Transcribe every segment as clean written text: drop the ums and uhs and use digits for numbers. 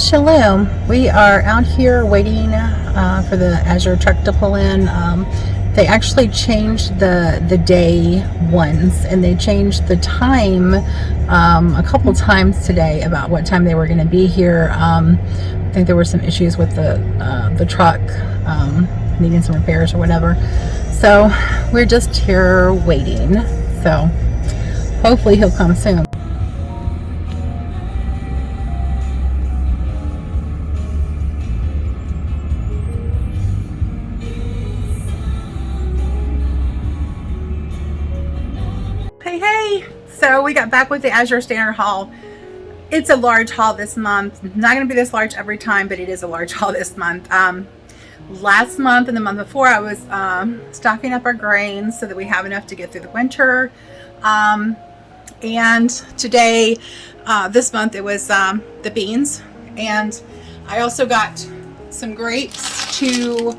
Shalom. We are out here waiting for the Azure truck to pull in. They actually changed the day ones, and they changed the time a couple times today about what time they were going to be here. I think there were some issues with the truck needing some repairs or whatever. So we're just here waiting. So hopefully he'll come soon. Hey, so we got back with the Azure Standard haul. It's a large haul this month. Not going to be this large every time, but it is a large haul this month. Last month and the month before, I was stocking up our grains so that we have enough to get through the winter. And today, this month, it was the beans. And I also got some grapes to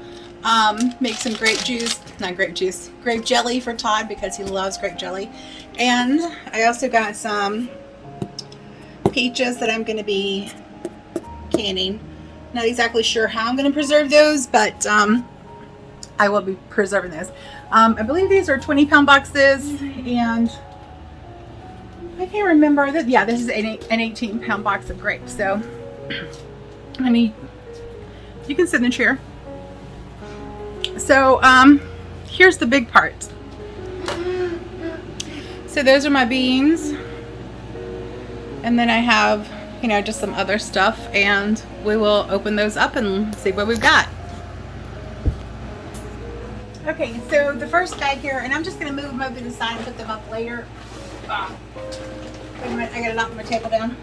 make some grape jelly for Todd because he loves grape jelly. And I also got some peaches that I'm going to be canning. Not exactly sure how I'm going to preserve those, but I will be preserving those. I believe these are 20-pound boxes, and I can't remember that. Yeah, this is an 18-pound box of grapes. So, I mean, you can sit in the chair. So, here's the big part. So those are my beans, and then I have, just some other stuff, and we will open those up and see what we've got. Okay, so the first bag here, and I'm just going to move them over to the side and put them up later. Wait a minute, I got to knock my table down.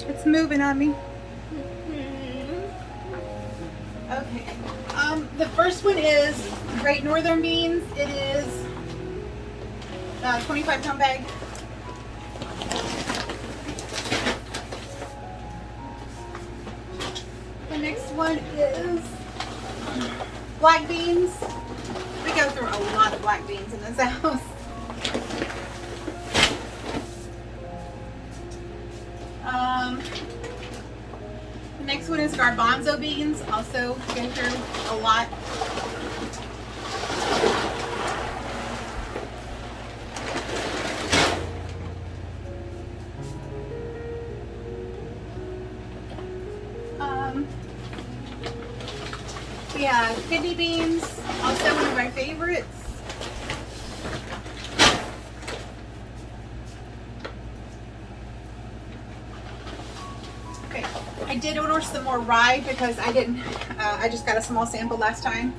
It's moving on me. Okay. The first one is Great Northern beans. It is a 25-pound bag. The next one is black beans. We go through a lot of black beans in this house. The next one is garbanzo beans. Also go through a lot. We have kidney beans, also one of my favorites. Okay, I did order some more rye because I didn't, I just got a small sample last time.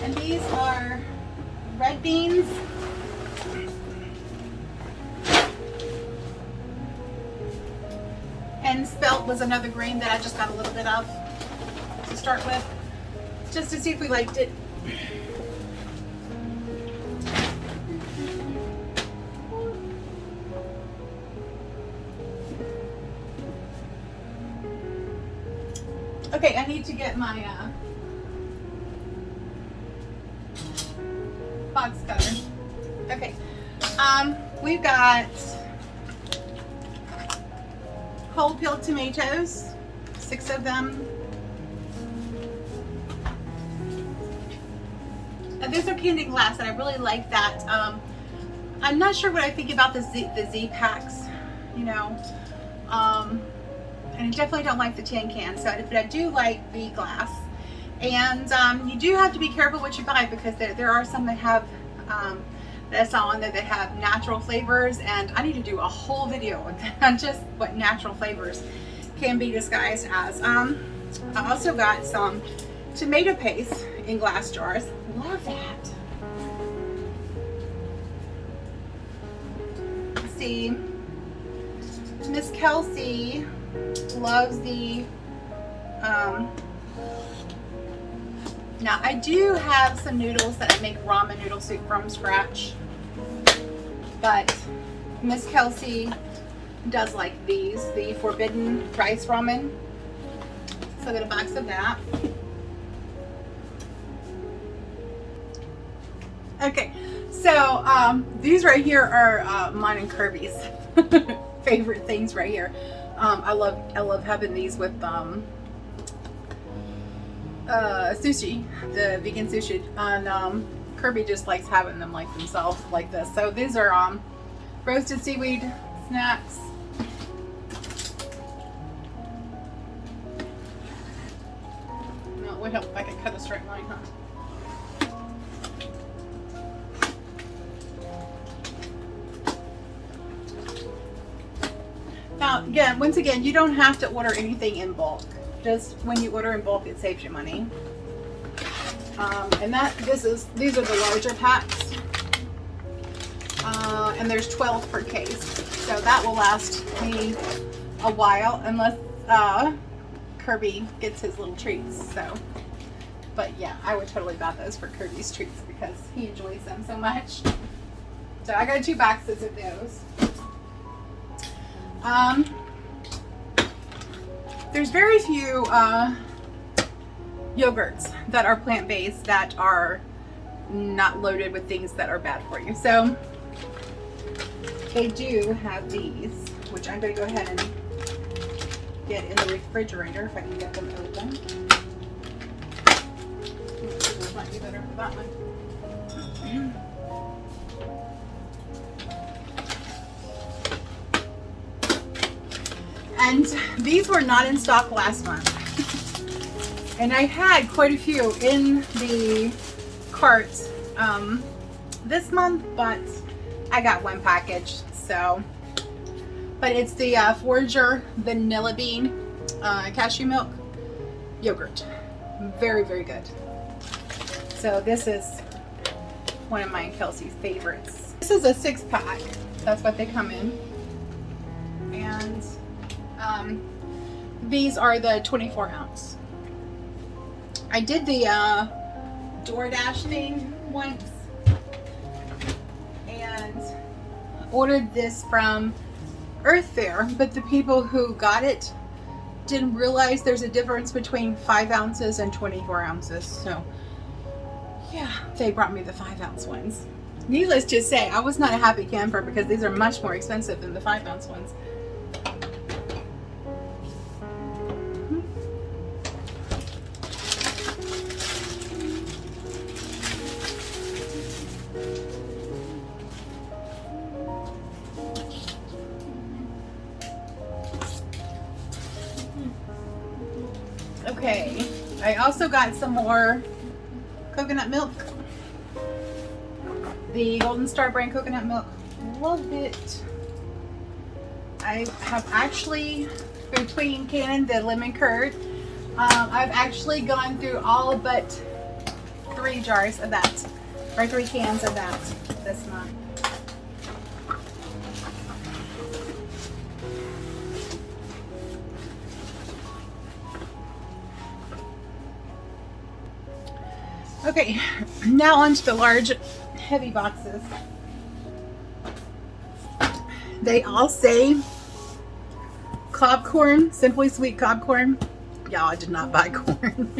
And these are red beans. And spelt was another grain that I just got a little bit of to start with, just to see if we liked it. Okay, I need to get my box cutter. Okay, we've got whole peeled tomatoes, 6 of them. And these are canned in glass, and I really like that. I'm not sure what I think about the Z packs, and I definitely don't like the tin can. So, but I do like the glass. And you do have to be careful what you buy, because there are some that have that I saw on there that have natural flavors, and I need to do a whole video on just what natural flavors can be disguised as. I also got some tomato paste in glass jars. Love that. Let's see, Miss Kelsey loves the now I do have some noodles that I make ramen noodle soup from scratch. But Miss Kelsey does like these, the forbidden rice ramen. So I got a box of that. Okay, so these right here are mine and Kirby's favorite things right here. I love having these with sushi, the vegan sushi, and Kirby just likes having them like themselves like this. So these are roasted seaweed snacks. No, it would help if I could cut a straight line, huh? Now, again, once again, you don't have to order anything in bulk. Just when you order in bulk, it saves you money. And these are the larger packs. And there's 12 per case. So that will last me a while, unless Kirby gets his little treats. So, but yeah, I would totally buy those for Kirby's treats because he enjoys them so much. So I got 2 boxes of those. There's very few yogurts that are plant-based that are not loaded with things that are bad for you. So they do have these, which I'm going to go ahead and get in the refrigerator if I can get them open. This might be better for that one. And these were not in stock last month. And I had quite a few in the carts this month, but I got one package. So, but it's the Forager Vanilla Bean cashew milk yogurt. Very, very good. So this is one of my and Kelsey's favorites. This is a 6-pack. That's what they come in. And these are the 24-ounce. I did the DoorDash thing once and ordered this from Earth Fair, but the people who got it didn't realize there's a difference between 5 ounces and 24 ounces. So yeah, they brought me the 5-ounce ones. Needless to say, I was not a happy camper because these are much more expensive than the 5-ounce ones. Okay, I also got some more coconut milk. The Golden Star brand coconut milk. Love it. I have actually, between Canon, the lemon curd, I've actually gone through all but 3 jars of that, or 3 cans of that this month. Okay, now onto the large, heavy boxes. They all say cob corn, simply sweet cob corn. Y'all, I did not buy corn.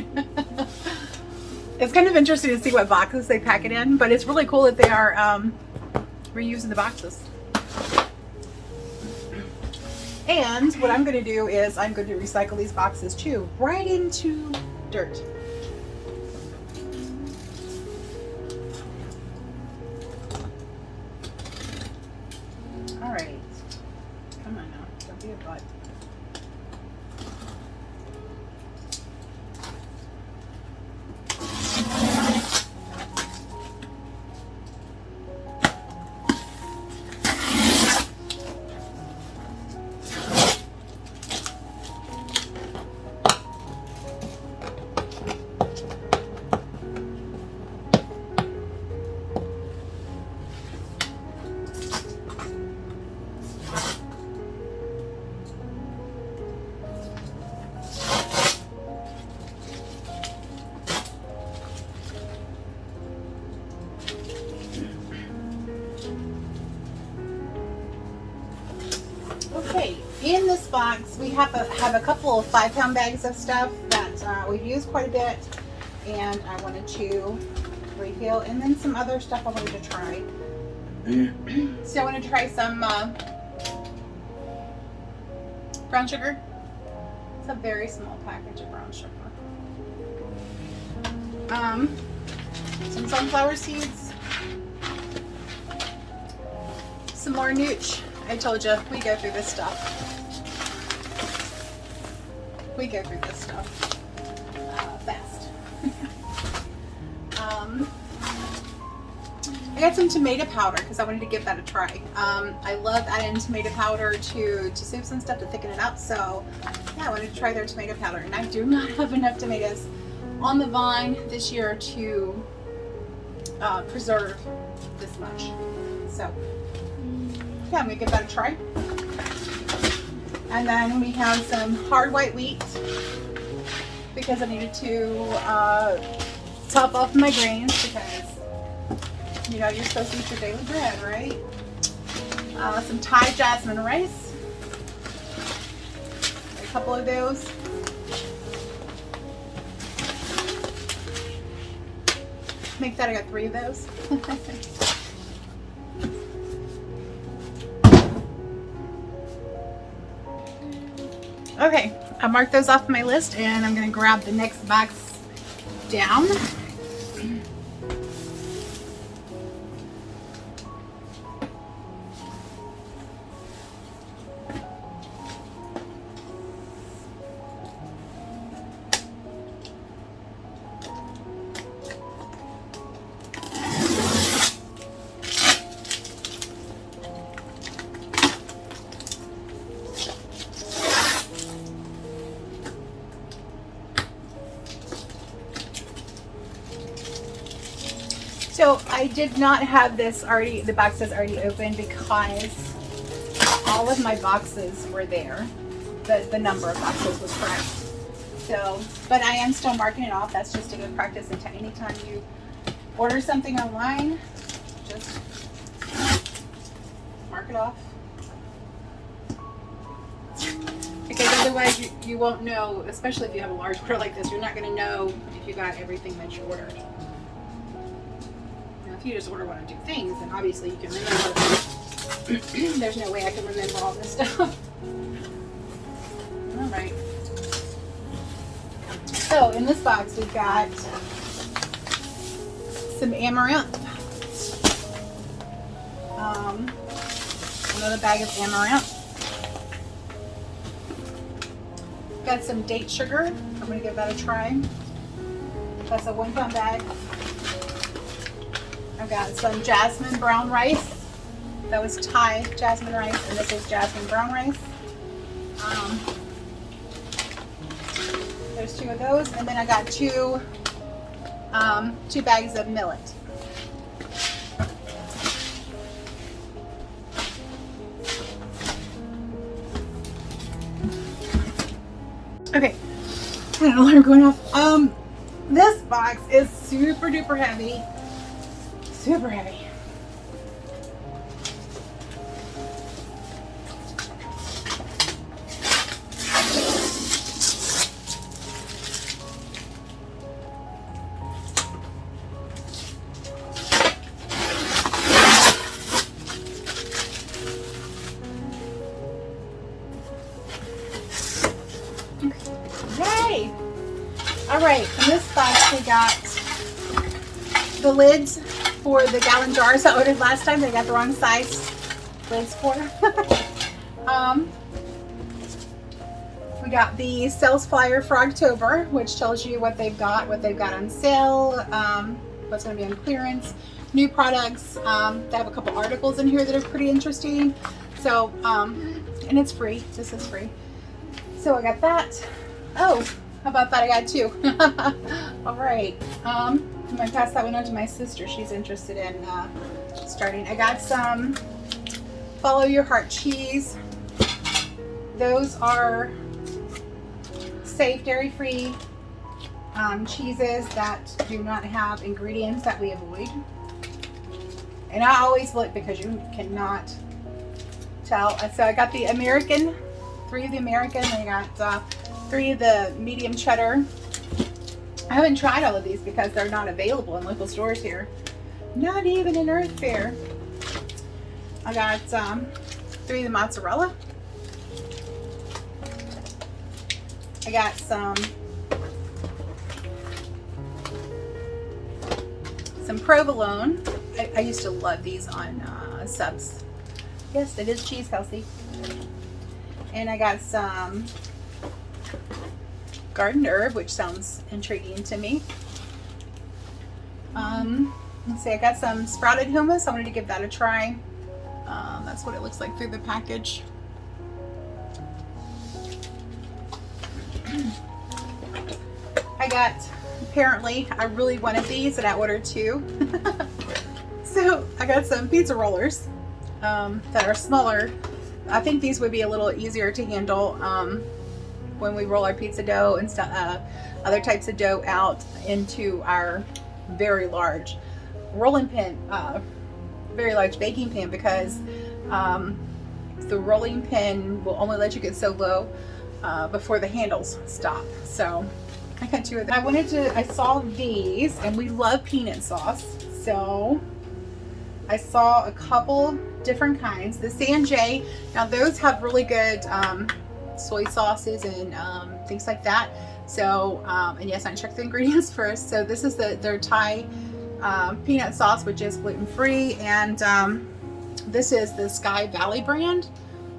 It's kind of interesting to see what boxes they pack it in, but it's really cool that they are reusing the boxes. And what I'm going to do is I'm going to recycle these boxes too, right into dirt. All right, come on now, don't be a butt. Okay, in this box we have a couple of 5-pound bags of stuff that we've used quite a bit, and I wanted to refill, and then some other stuff I wanted to try. So I wanted to try some brown sugar. It's a very small package of brown sugar. Some sunflower seeds. Some more nooch. I told you, we go through this stuff. We go through this stuff fast. I got some tomato powder because I wanted to give that a try. I love adding tomato powder to soups and stuff to thicken it up. So yeah, I wanted to try their tomato powder, and I do not have enough tomatoes on the vine this year to preserve this much. So yeah, I'm gonna give that a try. And then we have some hard white wheat because I needed to top off my grains because, you know, you're supposed to eat your daily bread, right? Some Thai jasmine rice. A couple of those. Make that I got 3 of those. Okay, I marked those off my list, and I'm gonna grab the next box down. So I did not have this already, the boxes already open, because all of my boxes were there. The number of boxes was correct. So, but I am still marking it off. That's just a good practice. And anytime you order something online, just mark it off. Because otherwise you won't know, especially if you have a large order like this, you're not going to know if you got everything that you ordered. If you just order 1 or 2 things, then obviously you can remember. There's no way I can remember all this stuff. All right. So in this box we've got some amaranth. Another bag of amaranth. Got some date sugar. I'm going to give that a try. That's a 1-pound bag. I've got some jasmine brown rice. That was Thai jasmine rice, and this is jasmine brown rice. There's 2 of those, and then I got 2 bags of millet. Okay, I don't know what I'm going off. This box is super duper heavy. Super heavy. Yay! All right, in this box we got the lids for the gallon jars I ordered last time. They got the wrong size lids for. We got the sales flyer for October, which tells you what they've got on sale, what's going to be on clearance, new products. They have a couple articles in here that are pretty interesting. So, and it's free. This is free. So I got that. Oh, how about that? I got 2. All right. I'm going to pass that one on to my sister. She's interested in starting. I got some Follow Your Heart cheese. Those are safe, dairy-free cheeses that do not have ingredients that we avoid. And I always look, because you cannot tell. So I got the American, 3 of the American. I got 3 of the medium cheddar. I haven't tried all of these because they're not available in local stores here. Not even in Earth Fair. I got 3 of the mozzarella. I got some provolone. I used to love these on subs. Yes, it is cheese, Kelsey. And I got some garden herb, which sounds intriguing to me. Let's see, I got some sprouted hummus. I wanted to give that a try. That's what it looks like through the package. I got, apparently, I really wanted these and I ordered 2. So I got some pizza rollers that are smaller. I think these would be a little easier to handle when we roll our pizza dough and stuff, other types of dough out into our very large rolling pin, very large baking pan, because the rolling pin will only let you get so low before the handles stop. So I got 2 of them. I saw these, and we love peanut sauce, so I saw a couple different kinds. The Sanjay, now those have really good soy sauces and things like that. So, and yes, I checked the ingredients first. So this is their Thai peanut sauce, which is gluten-free, and this is the Sky Valley brand.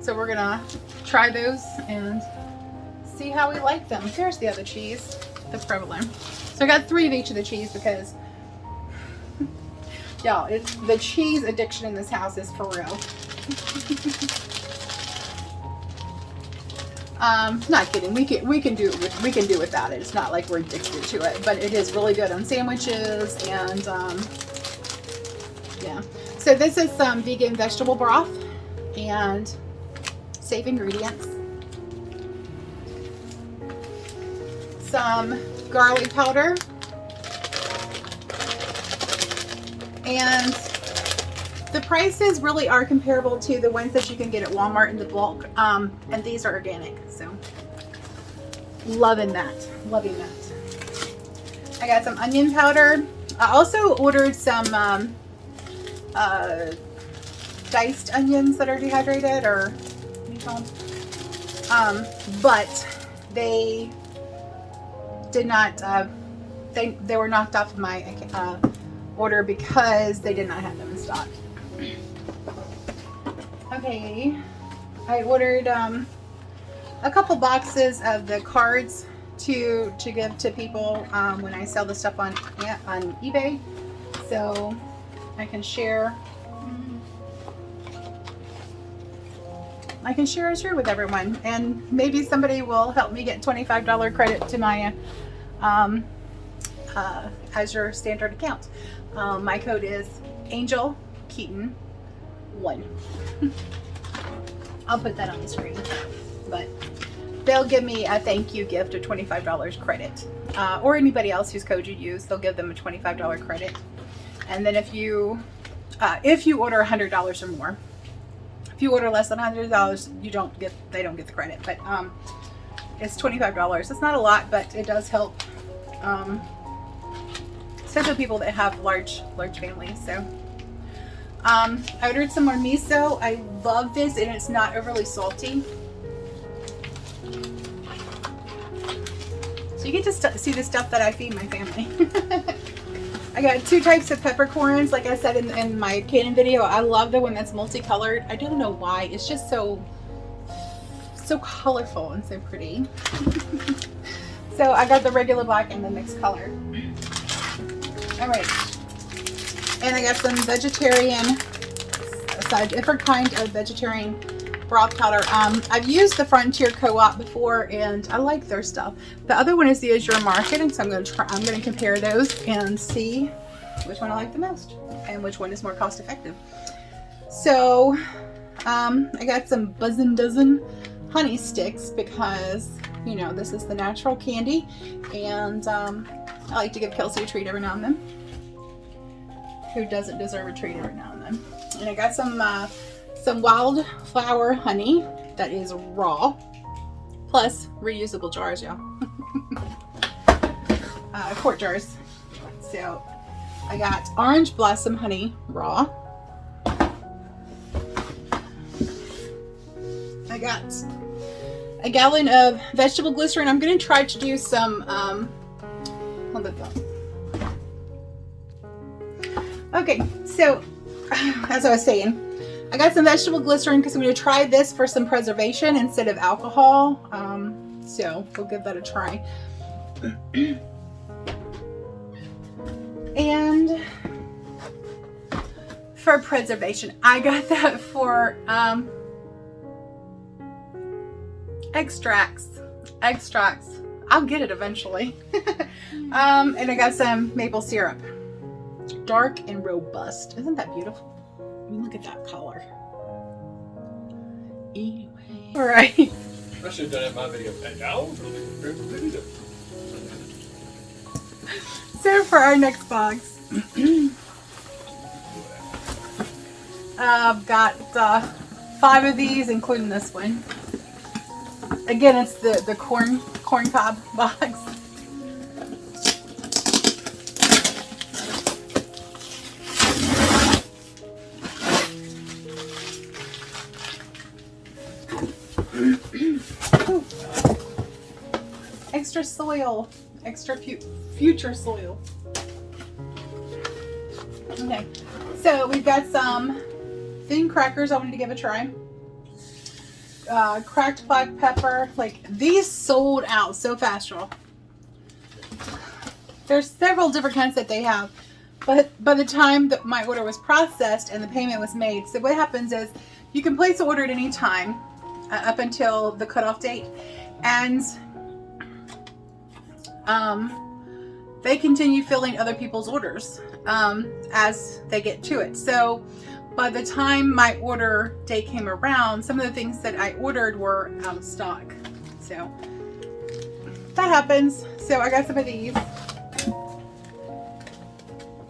So we're gonna try those and see how we like them. Here's the other cheese, the provolone. So I got 3 of each of the cheese because, y'all, it's the cheese addiction in this house is for real. Not kidding. We can do without it. It's not like we're addicted to it, but it is really good on sandwiches and yeah. So this is some vegan vegetable broth and safe ingredients. Some garlic powder and the prices really are comparable to the ones that you can get at Walmart in the bulk, and these are organic, so loving that. I got some onion powder. I also ordered some diced onions that are dehydrated, or what do you call them? But they did not. They were knocked off of my order because they did not have them in stock. Okay, I ordered a couple boxes of the cards to give to people when I sell the stuff on eBay, so I can share. I can share it with everyone, and maybe somebody will help me get $25 credit to my Azure Standard account. My code is Angel Keaton 1. I'll put that on the screen, but they'll give me a thank you gift of $25 credit, or anybody else whose code you use, they'll give them a $25 credit. And then if you order $100 or more, if you order less than $100, they don't get the credit, but it's $25. It's not a lot, but it does help, especially people that have large families. So I ordered some more miso. I love this, and it's not overly salty. So you get to see the stuff that I feed my family. I got 2 types of peppercorns. Like I said in my canning video, I love the one that's multicolored. I don't know why. It's just so colorful and so pretty. So I got the regular black and the mixed color. All right. And I got some vegetarian, a different kind of vegetarian broth powder. I've used the Frontier Co-op before, and I like their stuff. The other one is the Azure Marketing, so I'm going to compare those and see which one I like the most and which one is more cost effective. So I got some Buzzin' Dozen honey sticks because, you know, this is the natural candy, and I like to give Kelsey a treat every now and then. Who doesn't deserve a treat every now and then? And I got some some wildflower honey that is raw, plus reusable jars, y'all. Quart jars. So I got orange blossom honey raw. I got a gallon of vegetable glycerin. I'm going to try to do some, hold it up. Okay, so as I was saying, I got some vegetable glycerin because I'm going to try this for some preservation instead of alcohol. So we'll give that a try. And for preservation, I got that for extracts. I'll get it eventually. And I got some maple syrup. Dark and robust. Isn't that beautiful? I mean, look at that color. Anyway. All right. I should have done it in my video. So for our next box, I've got 5 of these, including this one. Again, it's the corn cob box. Extra soil, extra future soil. Okay, so we've got some thin crackers I wanted to give a try. Cracked black pepper. Like, these sold out so fast, y'all. There's several different kinds that they have, but by the time that my order was processed and the payment was made, so what happens is you can place an order at any time up until the cutoff date, and they continue filling other people's orders as they get to it. So by the time my order day came around, some of the things that I ordered were out of stock. So that happens. So I got some of these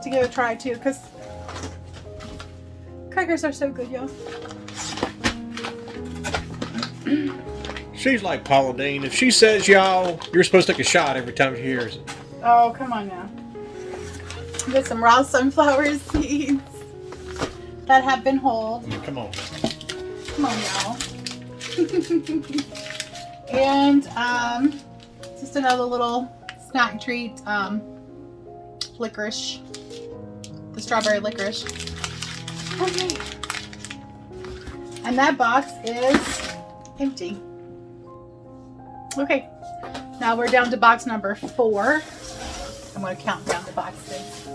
to give a try too, because crackers are so good, y'all. She's like Paula Deen. If she says y'all, you're supposed to take a shot every time she hears it. Oh, come on now. Get some raw sunflower seeds that have been whole. Come on. Come on, y'all. And just another little snack treat, licorice, the strawberry licorice. Okay. And that box is empty. Okay, now we're down to box number 4. I'm going to count down the boxes.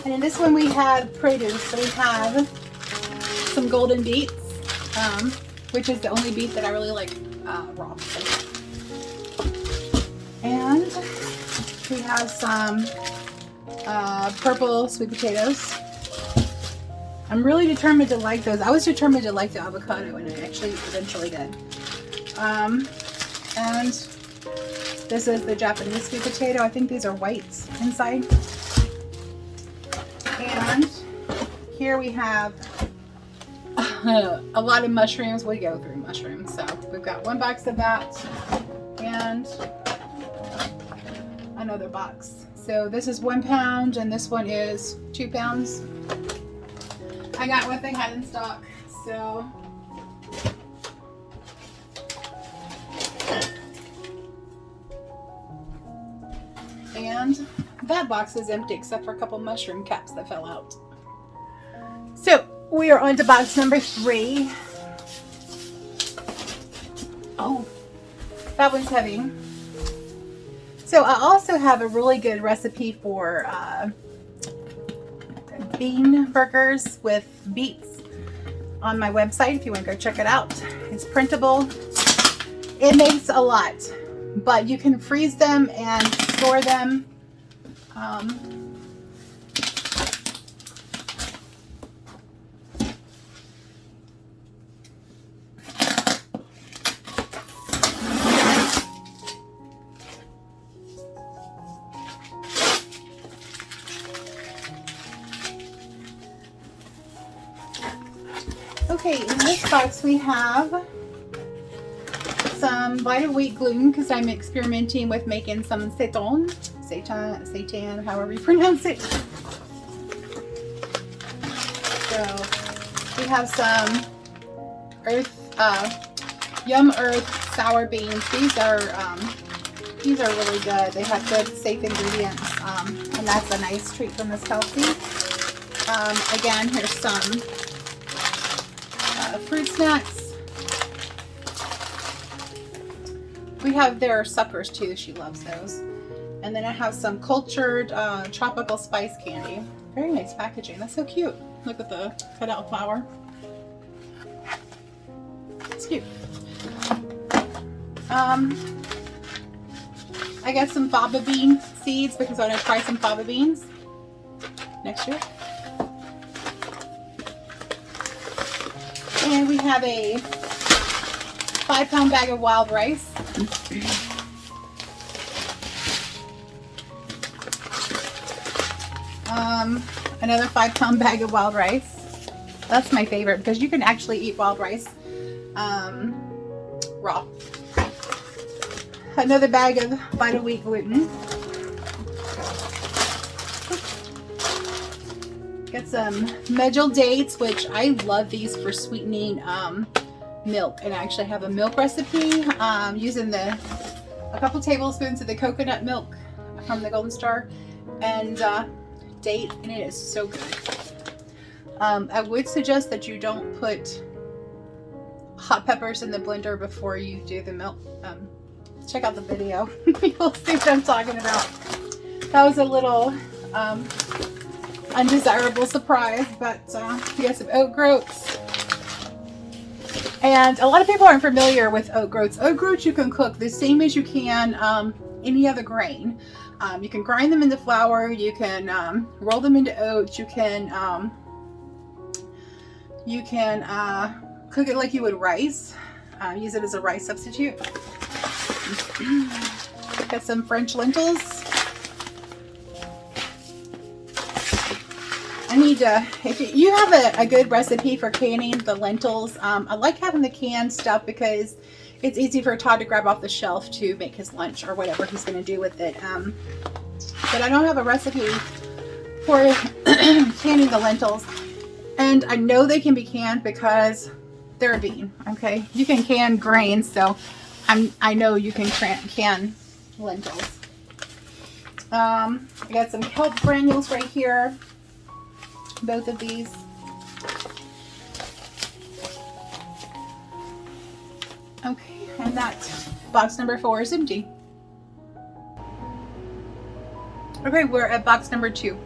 And in this one we have produce. So we have some golden beets, which is the only beet that I really like raw. And we have some purple sweet potatoes. I'm really determined to like those. I was determined to like the avocado, and I actually eventually did. And this is the Japanese sweet potato. I think these are whites inside. And here we have a lot of mushrooms. We go through mushrooms. So we've got 1 box of that and another box. So this is 1 pound and this one is 2 pounds. I got what they had in stock. So and that box is empty except for a couple mushroom caps that fell out. So we are on to box number 3. Oh, that one's heavy. So I also have a really good recipe for bean burgers with beets on my website if you want to go check it out. It's printable. It makes a lot, but you can freeze them and store them. Okay, in this box we have some Vita wheat gluten because I'm experimenting with making some seitan, however you pronounce it. So we have some Yum Earth sour beans. These are really good. They have good, safe ingredients, and that's a nice treat from Miss Kelsey. Again, here's some fruit snacks. We have their suckers too. She loves those. And then I have some cultured tropical spice candy. Very nice packaging. That's so cute. Look at the cutout flower. It's cute. I got some fava bean seeds because I want to try some fava beans next year. And we have a 5-pound bag of wild rice. Another 5-pound bag of wild rice. That's my favorite because you can actually eat wild rice raw. Another bag of Vita wheat gluten. Got some medjool dates, which I love these for sweetening milk. And I actually have a milk recipe using a couple tablespoons of the coconut milk from the Golden Star and date, and it is so good. I would suggest that you don't put hot peppers in the blender before you do the milk. Check out the video. You'll see what I'm talking about. That was a little undesirable surprise, but we got some oat groats. And a lot of people aren't familiar with oat groats. Oat groats you can cook the same as you can any other grain. You can grind them into flour. You can roll them into oats. You can cook it like you would rice. Use it as a rice substitute. Got some French lentils. I need to, if you have a good recipe for canning the lentils, I like having the canned stuff because it's easy for Todd to grab off the shelf to make his lunch or whatever he's going to do with it. But I don't have a recipe for canning the lentils. And I know they can be canned because they're a bean, okay? You can can grains, so I know you can can lentils. I got some kelp granules right here. Both of these. Okay, and that box number 4 is empty. Okay, we're at box number 2.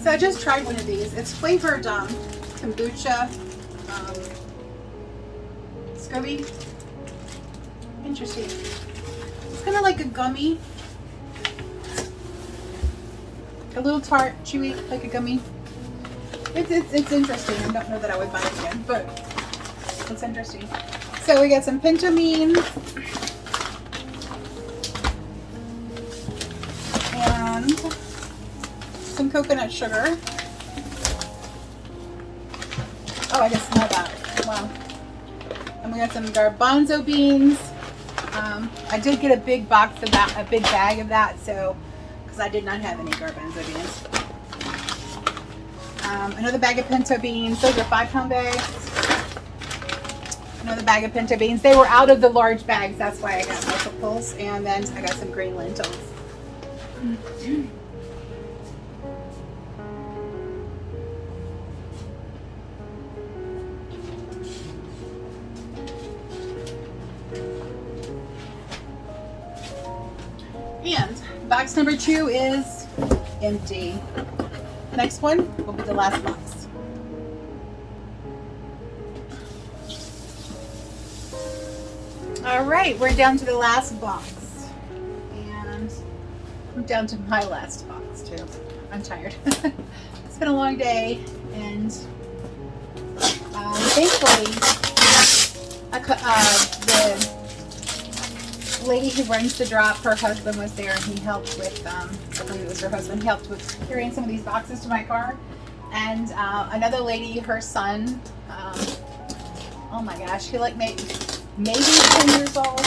So I just tried one of these. It's flavored kombucha, SCOBY. Interesting. It's kind of like a gummy. A little tart, chewy, like a gummy. It's interesting. I don't know that I would buy it again, but it's interesting. So we got some pinto beans. And some coconut sugar. Oh, I just smell that. Wow. And we got some garbanzo beans. I did get a big box of that, a big bag of that, so because I did not have any garbanzo beans. Another bag of pinto beans. Those are 5-pound bags. Another bag of pinto beans. They were out of the large bags, that's why I got multiples. And then I got some green lentils. And box number 2 is empty. Next one will be the last box. All right, we're down to the last box. And I'm down to my last box too. I'm tired. It's been a long day, and thankfully, the lady who runs the drop, her husband was there, and he helped with, I believe it was her husband, helped with carrying some of these boxes to my car. And another lady, her son, oh my gosh, he like maybe 10 years old.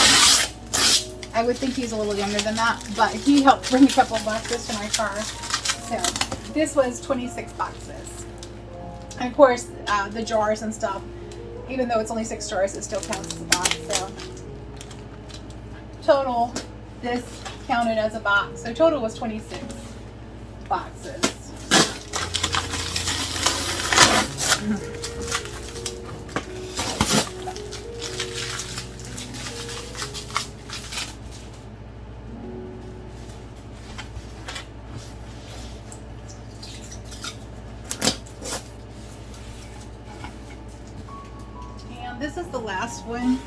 I would think he's a little younger than that, but he helped bring a couple of boxes to my car. So this was 26 boxes. And of course, the jars and stuff, even though it's only 6 jars, it still counts as a box. So total, this counted as a box. So total was 26 boxes. And this is the last one.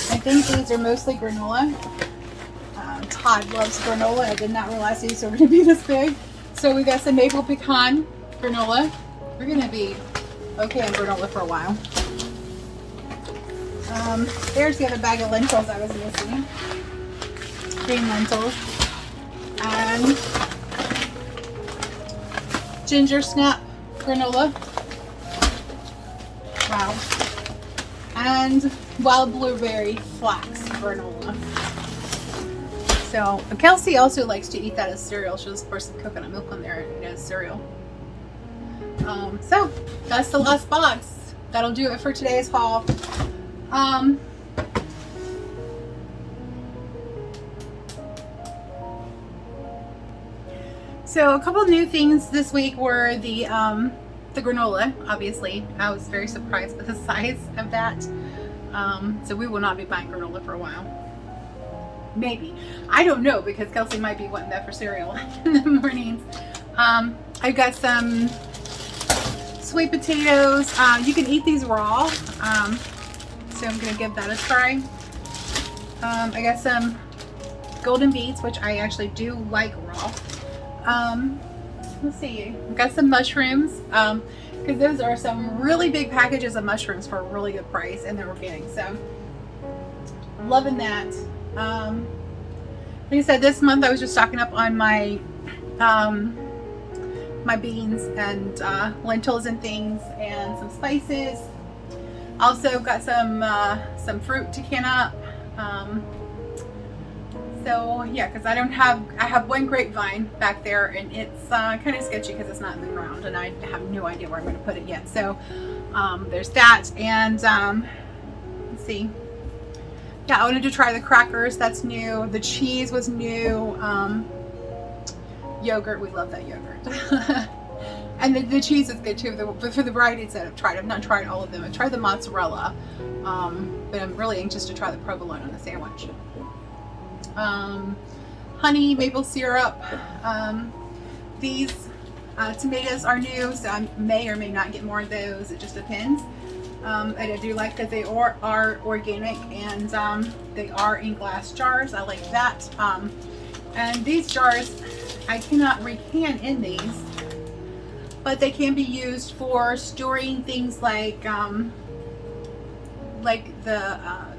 I think these are mostly granola. Todd loves granola. I did not realize these were going to be this big. So we got some maple pecan granola. We're going to be okay on granola for a while. There's the other bag of lentils I was missing. Green lentils. And ginger snap granola. Wow. And wild blueberry flax granola. So Kelsey also likes to eat that as cereal. She'll just pour some coconut milk on there and eat it as cereal. So that's the last box. That'll do it for today's haul. So a couple of new things this week were the granola. Obviously, I was very surprised with the size of that. So we will not be buying granola for a while. Maybe. I don't know, because Kelsey might be wanting that for cereal in the mornings. I've got some sweet potatoes. You can eat these raw. So I'm going to give that a try. I got some golden beets, which I actually do like raw. Let's see. I've got some mushrooms. Because those are some really big packages of mushrooms for a really good price, and they're organic. So loving that. Like I said, this month I was just stocking up on my my beans and lentils and things, and some spices. Also got some fruit to can up. So yeah, because I have one grapevine back there, and it's kind of sketchy because it's not in the ground, and I have no idea where I'm going to put it yet. So there's that, and let's see. Yeah, I wanted to try the crackers. That's new. The cheese was new. Yogurt, we love that yogurt. And the cheese is good too. But for the varieties that I've tried, I've not tried all of them. I've tried the mozzarella, but I'm really anxious to try the provolone on the sandwich. Honey, maple syrup. These tomatoes are new, so I may or may not get more of those. It just depends. And I do like that they are organic, and they are in glass jars. I like that. And these jars, I cannot recan in these, but they can be used for storing things like the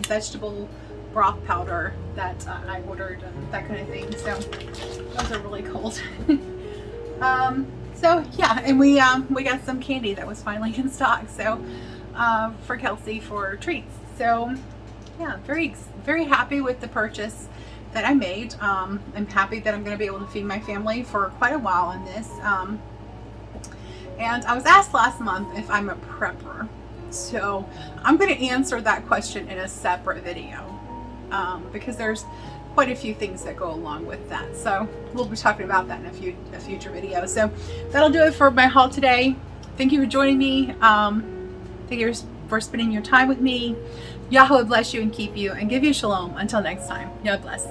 vegetable broth powder that I ordered, and that kind of thing. So those are really cold. So yeah, and we got some candy that was finally in stock. So for Kelsey for treats. So yeah, very happy with the purchase that I made. I'm happy that I'm going to be able to feed my family for quite a while on this. And I was asked last month if I'm a prepper. So I'm going to answer that question in a separate video, because there's quite a few things that go along with that. So we'll be talking about that in a future video. So that'll do it for my haul today. Thank you for joining me. Thank you for spending your time with me. Yahuah bless you and keep you and give you shalom. Until next time. God bless.